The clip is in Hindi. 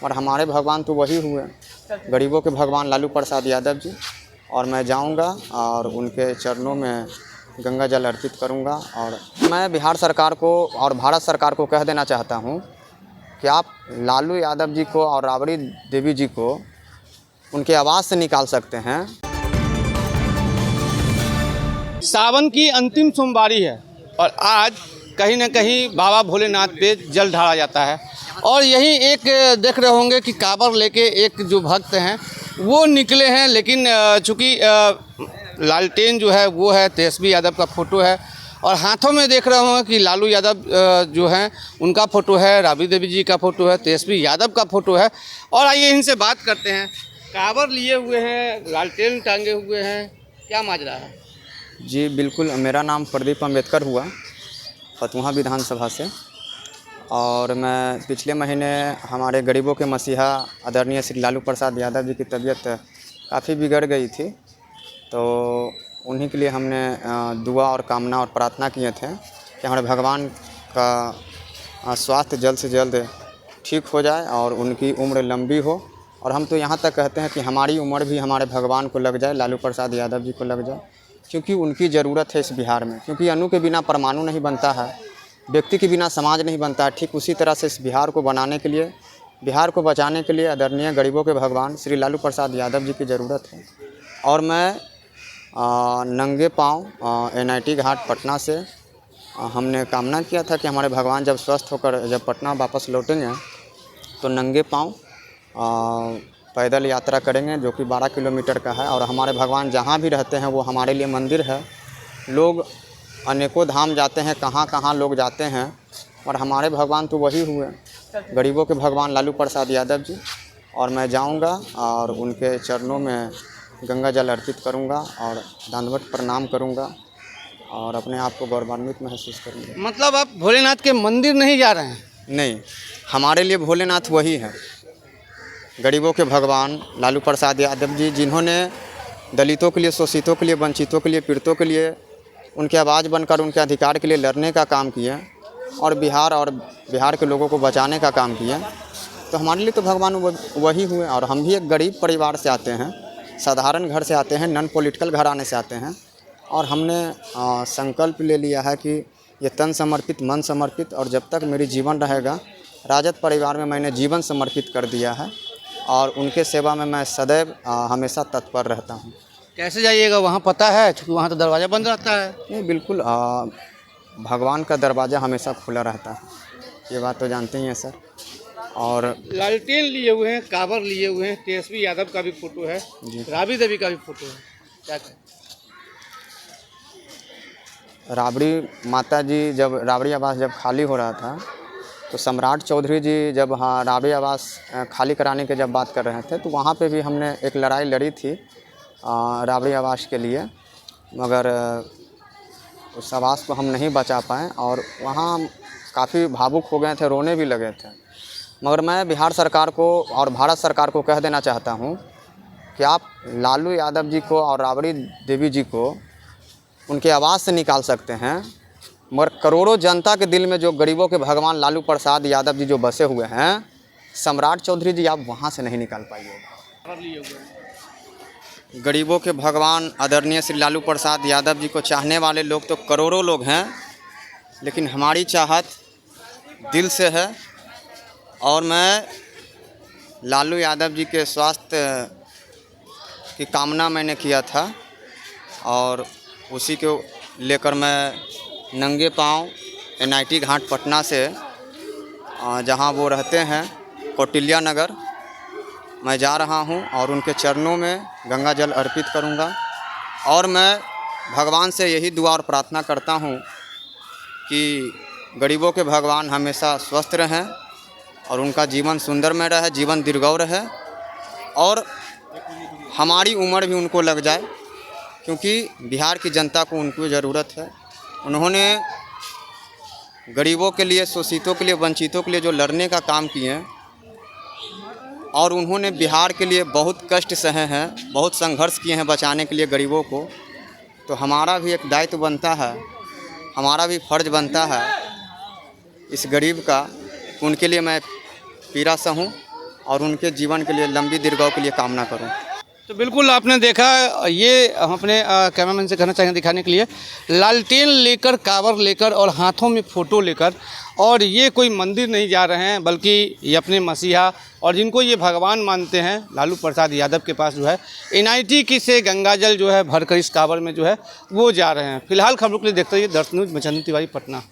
और हमारे भगवान तो वही हुए, गरीबों के भगवान लालू प्रसाद यादव जी। और मैं जाऊंगा और उनके चरणों में गंगा जल अर्पित करूंगा। और मैं बिहार सरकार को और भारत सरकार को कह देना चाहता हूं कि आप लालू यादव जी को और राबड़ी देवी जी को उनके आवास से निकाल सकते हैं। सावन की अंतिम सोमवारी है और आज कहीं न कहीं बाबा भोलेनाथ पे जल ढाला जाता है। और यहीं एक देख रहे होंगे कि कांवर लेके एक जो भक्त हैं वो निकले हैं, लेकिन चूँकि लालटेन जो है वो है तेजस्वी यादव का फ़ोटो है और हाथों में देख रहे होंगे कि लालू यादव जो हैं उनका फ़ोटो है, राबड़ी देवी जी का फ़ोटो है, तेजस्वी यादव का फ़ोटो है। और आइए इनसे बात करते हैं। कांवर लिए हुए हैं, लालटेन टांगे हुए हैं, क्या माजरा है? जी बिल्कुल, मेरा नाम प्रदीप अम्बेडकर हुआ, फतुहा विधानसभा से। और मैं पिछले महीने हमारे गरीबों के मसीहा आदरणीय श्री लालू प्रसाद यादव जी की तबीयत काफ़ी बिगड़ गई थी, तो उन्हीं के लिए हमने दुआ और कामना और प्रार्थना किए थे कि हमारे भगवान का स्वास्थ्य जल्द से जल्द ठीक हो जाए और उनकी उम्र लंबी हो। और हम तो यहाँ तक कहते हैं कि हमारी उम्र भी हमारे भगवान को लग जाए, लालू प्रसाद यादव जी को लग जाए, क्योंकि उनकी ज़रूरत है इस बिहार में। क्योंकि अणु के बिना परमाणु नहीं बनता है, व्यक्ति के बिना समाज नहीं बनता है। ठीक उसी तरह से इस बिहार को बनाने के लिए, बिहार को बचाने के लिए आदरणीय गरीबों के भगवान श्री लालू प्रसाद यादव जी की ज़रूरत है। और मैं नंगे पाँव NIT घाट पटना से हमने कामना किया था कि हमारे भगवान जब स्वस्थ होकर जब पटना वापस लौटेंगे तो नंगे पाँव पैदल यात्रा करेंगे, जो कि 12 किलोमीटर का है। और हमारे भगवान जहाँ भी रहते हैं वो हमारे लिए मंदिर है। लोग अनेकों धाम जाते हैं, कहाँ कहाँ लोग जाते हैं, और हमारे भगवान तो वही हुए, गरीबों के भगवान लालू प्रसाद यादव जी। और मैं जाऊंगा और उनके चरणों में गंगा जल अर्पित करूंगा और दंडवत प्रणाम करूंगा और अपने आप को गौरवान्वित महसूस करूंगा। मतलब आप भोलेनाथ के मंदिर नहीं जा रहे हैं? नहीं, हमारे लिए भोलेनाथ वही है, गरीबों के भगवान लालू प्रसाद यादव जी, जिन्होंने दलितों के लिए, शोषितों के लिए, वंचितों के लिए, पीड़ितों के लिए उनके आवाज़ बनकर उनके अधिकार के लिए लड़ने का काम किया और बिहार के लोगों को बचाने का काम किया। तो हमारे लिए तो भगवान वही हुए। और हम भी एक गरीब परिवार से आते हैं, साधारण घर से आते हैं, नॉन पॉलिटिकल घराने से आते हैं। और हमने संकल्प ले लिया है कि ये तन समर्पित, मन समर्पित, और जब तक मेरी जीवन रहेगा राजद परिवार में मैंने जीवन समर्पित कर दिया है और उनके सेवा में मैं सदैव हमेशा तत्पर रहता हूँ। कैसे जाइएगा वहाँ, पता है? क्योंकि वहाँ तो दरवाज़ा बंद रहता है। नहीं, बिल्कुल भगवान का दरवाज़ा हमेशा खुला रहता है, ये बात तो जानते ही हैं सर। और लालटेन लिए हुए हैं, कांवर लिए हुए हैं, तेजस्वी यादव का भी फोटो है, राबड़ी देवी का भी फोटो है, क्या कहें? राबड़ी माता जी, जब राबड़ी आवास जब खाली हो रहा था तो सम्राट चौधरी जी जब राबड़ी आवास खाली कराने के जब बात कर रहे थे, तो वहाँ पे भी हमने एक लड़ाई लड़ी थी राबड़ी आवास के लिए, मगर उस आवास को हम नहीं बचा पाए और वहाँ काफ़ी भावुक हो गए थे, रोने भी लगे थे। मगर मैं बिहार सरकार को और भारत सरकार को कह देना चाहता हूँ कि आप लालू यादव जी को और राबड़ी देवी जी को उनके आवास से निकाल सकते हैं, मगर करोड़ों जनता के दिल में जो गरीबों के भगवान लालू प्रसाद यादव जी जो बसे हुए हैं, सम्राट चौधरी जी, आप वहाँ से नहीं निकाल पाइएगा। गरीबों के भगवान आदरणीय श्री लालू प्रसाद यादव जी को चाहने वाले लोग तो करोड़ों लोग हैं, लेकिन हमारी चाहत दिल से है। और मैं लालू यादव जी के स्वास्थ्य की कामना मैंने किया था और उसी को लेकर मैं नंगे पाँव NIT घाट पटना से जहां वो रहते हैं कौटिल्या नगर, मैं जा रहा हूं और उनके चरणों में गंगा जल अर्पित करूंगा। और मैं भगवान से यही दुआ और प्रार्थना करता हूं कि गरीबों के भगवान हमेशा स्वस्थ रहें और उनका जीवन सुंदरमय रहे, जीवन दीर्घायु रहे और हमारी उम्र भी उनको लग जाए, क्योंकि बिहार की जनता को उनको ज़रूरत है। उन्होंने गरीबों के लिए, शोषितों के लिए, वंचितों के लिए जो लड़ने का काम किए हैं और उन्होंने बिहार के लिए बहुत कष्ट सहे हैं, बहुत संघर्ष किए हैं बचाने के लिए गरीबों को। तो हमारा भी एक दायित्व बनता है, हमारा भी फर्ज बनता है इस गरीब का, उनके लिए मैं पीड़ा सहूँ और उनके जीवन के लिए लंबी दीर्घायु के लिए कामना करूँ। तो बिल्कुल आपने देखा, ये हम अपने कैमरामैन से कहना चाहेंगे दिखाने के लिए, लालटेन लेकर, कांवर लेकर और हाथों में फ़ोटो लेकर, और ये कोई मंदिर नहीं जा रहे हैं बल्कि ये अपने मसीहा और जिनको ये भगवान मानते हैं लालू प्रसाद यादव के पास जो है NIT की से गंगाजल जो है भरकर इस कांवर में जो है वो जा रहे हैं। फिलहाल खबरों के लिए देखते रहिए दर्शन न्यूज़ में। चंदन तिवारी, पटना।